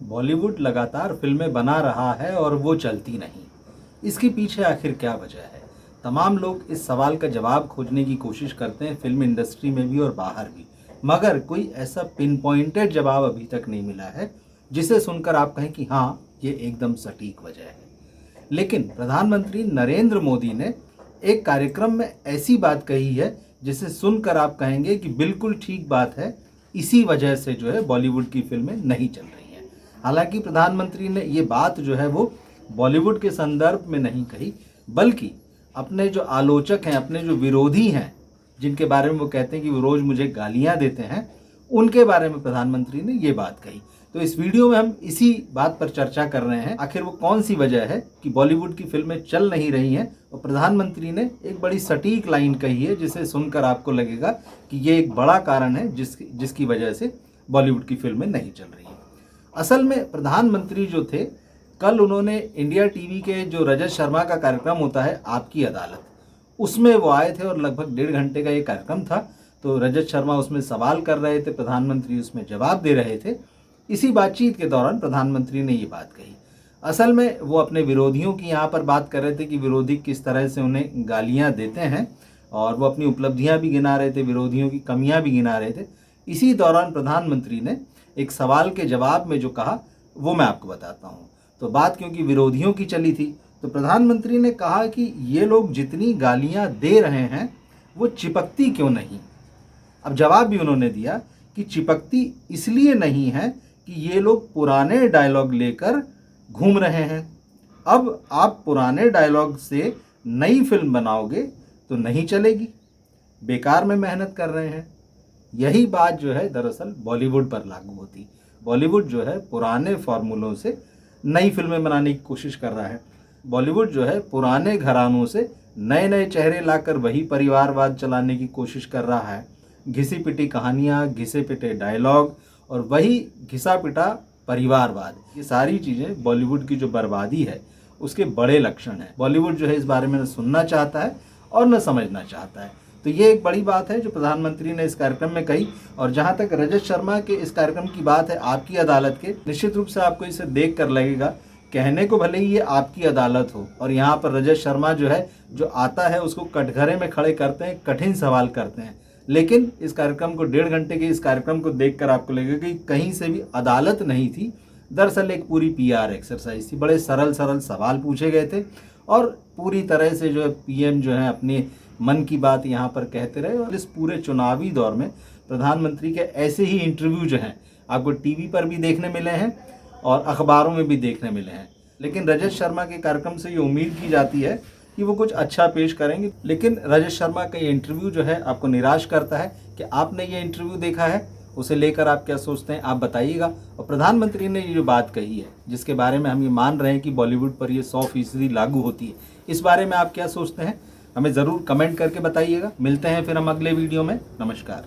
बॉलीवुड लगातार फिल्में बना रहा है और वो चलती नहीं। इसके पीछे आखिर क्या वजह है? तमाम लोग इस सवाल का जवाब खोजने की कोशिश करते हैं, फिल्म इंडस्ट्री में भी और बाहर भी, मगर कोई ऐसा पिन पॉइंटेड जवाब अभी तक नहीं मिला है जिसे सुनकर आप कहें कि हाँ, ये एकदम सटीक वजह है। लेकिन प्रधानमंत्री नरेंद्र मोदी ने एक कार्यक्रम में ऐसी बात कही है जिसे सुनकर आप कहेंगे कि बिल्कुल ठीक बात है, इसी वजह से जो है बॉलीवुड की फिल्में नहीं चल रही हैं। हालांकि प्रधानमंत्री ने ये बात जो है वो बॉलीवुड के संदर्भ में नहीं कही, बल्कि अपने जो आलोचक हैं, अपने जो विरोधी हैं, जिनके बारे में वो कहते हैं कि वो रोज़ मुझे गालियां देते हैं, उनके बारे में प्रधानमंत्री ने ये बात कही। तो इस वीडियो में हम इसी बात पर चर्चा कर रहे हैं, आखिर वो कौन सी वजह है कि बॉलीवुड की फिल्में चल नहीं रही हैं और प्रधानमंत्री ने एक बड़ी सटीक लाइन कही है जिसे सुनकर आपको लगेगा कि ये एक बड़ा कारण है जिसकी वजह से बॉलीवुड की फिल्में नहीं चल रही हैं। असल में प्रधानमंत्री जो थे, कल उन्होंने इंडिया टीवी के जो रजत शर्मा का कार्यक्रम होता है आपकी अदालत, उसमें वो आए थे और लगभग 1.5 घंटे का ये कार्यक्रम था। तो रजत शर्मा उसमें सवाल कर रहे थे, प्रधानमंत्री उसमें जवाब दे रहे थे। इसी बातचीत के दौरान प्रधानमंत्री ने ये बात कही। असल में वो अपने विरोधियों की यहाँ पर बात कर रहे थे कि विरोधी किस तरह से उन्हें गालियाँ देते हैं, और वो अपनी उपलब्धियाँ भी गिना रहे थे, विरोधियों की कमियाँ भी गिना रहे थे। इसी दौरान प्रधानमंत्री ने एक सवाल के जवाब में जो कहा वो मैं आपको बताता हूँ। तो बात क्योंकि विरोधियों की चली थी, तो प्रधानमंत्री ने कहा कि ये लोग जितनी गालियाँ दे रहे हैं वो चिपकती क्यों नहीं। अब जवाब भी उन्होंने दिया कि चिपकती इसलिए नहीं है कि ये लोग पुराने डायलॉग लेकर घूम रहे हैं। अब आप पुराने डायलॉग से नई फिल्म बनाओगे तो नहीं चलेगी, बेकार में मेहनत कर रहे हैं। यही बात जो है दरअसल बॉलीवुड पर लागू होती। बॉलीवुड जो है पुराने फार्मूलों से नई फिल्में बनाने की कोशिश कर रहा है। बॉलीवुड जो है पुराने घरानों से नए नए चेहरे लाकर वही परिवारवाद चलाने की कोशिश कर रहा है। घिसी पिटी कहानियाँ, घिसे पिटे डायलॉग और वही घिसा पिटा परिवारवाद, ये सारी चीज़ें बॉलीवुड की जो बर्बादी है उसके बड़े लक्षण हैं। बॉलीवुड जो है इस बारे में न सुनना चाहता है और न समझना चाहता है। तो ये एक बड़ी बात है जो प्रधानमंत्री ने इस कार्यक्रम में कही। और जहाँ तक रजत शर्मा के इस कार्यक्रम की बात है आपकी अदालत के, निश्चित रूप से आपको इसे देख कर लगेगा, कहने को भले ही ये आपकी अदालत हो और यहाँ पर रजत शर्मा जो है जो आता है उसको कटघरे में खड़े करते हैं, कठिन सवाल करते हैं, लेकिन इस कार्यक्रम को 1.5 घंटे के इस कार्यक्रम को देखकर आपको लगेगा कि कहीं से भी अदालत नहीं थी, दरअसल एक पूरी PR एक्सरसाइज थी। बड़े सरल सरल सवाल पूछे गए थे और पूरी तरह से जो है PM जो है अपने मन की बात यहाँ पर कहते रहे। और इस पूरे चुनावी दौर में प्रधानमंत्री के ऐसे ही इंटरव्यू जो हैं आपको टीवी पर भी देखने मिले हैं और अखबारों में भी देखने मिले हैं। लेकिन रजत शर्मा के कार्यक्रम से ये उम्मीद की जाती है कि वो कुछ अच्छा पेश करेंगे, लेकिन रजत शर्मा का ये इंटरव्यू जो है आपको निराश करता है। कि आपने ये इंटरव्यू देखा है, उसे लेकर आप क्या सोचते हैं आप बताइएगा। और प्रधानमंत्री ने ये जो बात कही है जिसके बारे में हम ये मान रहे हैं कि बॉलीवुड पर ये 100% लागू होती है, इस बारे में आप क्या सोचते हैं हमें ज़रूर कमेंट करके बताइएगा। मिलते हैं फिर हम अगले वीडियो में। नमस्कार।